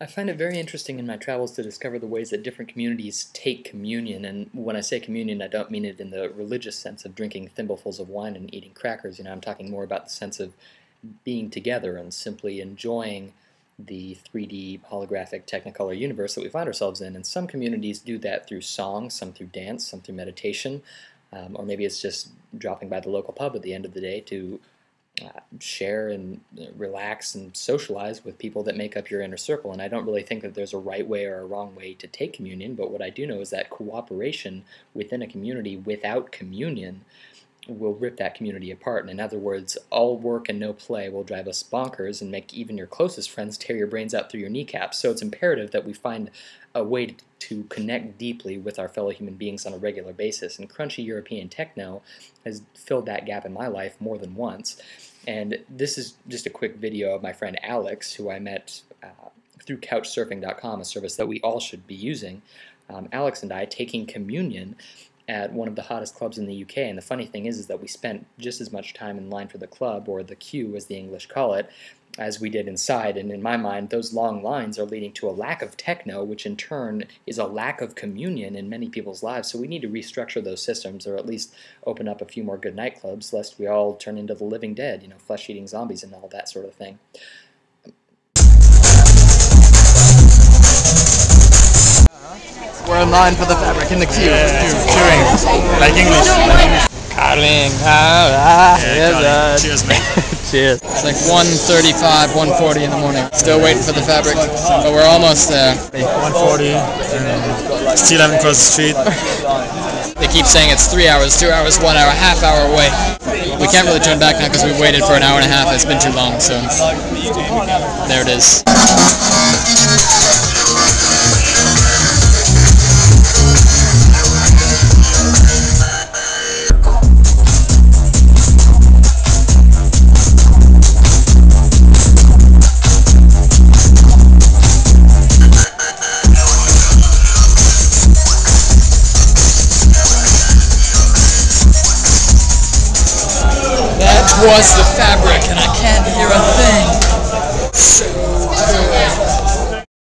I find it very interesting in my travels to discover the ways that different communities take communion, and when I say communion, I don't mean it in the religious sense of drinking thimblefuls of wine and eating crackers. I'm talking more about the sense of being together and simply enjoying the 3D holographic Technicolor universe that we find ourselves in. And some communities do that through song, some through dance, some through meditation, or maybe it's just dropping by the local pub at the end of the day to share and relax and socialize with people that make up your inner circle. And I don't really think that there's a right way or a wrong way to take communion, but what I do know is that cooperation within a community without communion will rip that community apart. And in other words, all work and no play will drive us bonkers and make even your closest friends tear your brains out through your kneecaps. So it's imperative that we find a way to connect deeply with our fellow human beings on a regular basis. And crunchy European techno has filled that gap in my life more than once. And this is just a quick video of my friend Alex, who I met through couchsurfing.com, a service that we all should be using. Alex and I taking communion at one of the hottest clubs in the UK, and the funny thing is that we spent just as much time in line for the club, or the queue as the English call it, as we did inside. And in my mind, those long lines are leading to a lack of techno, which in turn is a lack of communion in many people's lives. So we need to restructure those systems, or at least open up a few more good nightclubs, lest we all turn into the living dead, flesh-eating zombies and all that sort of thing. We're in line for the fabric in the queue. Queuing. Like English. Carling. Cheers, mate. Cheers. It's like 1:35, 1:40 in the morning. Still waiting for the fabric, but we're almost there. 1:40. Still haven't crossed the street. They keep saying it's 3 hours, 2 hours, 1 hour, half hour away. We can't really turn back now because we've waited for an hour and a half. It's been too long, so there it is. Was the fabric, and I can't hear a thing. So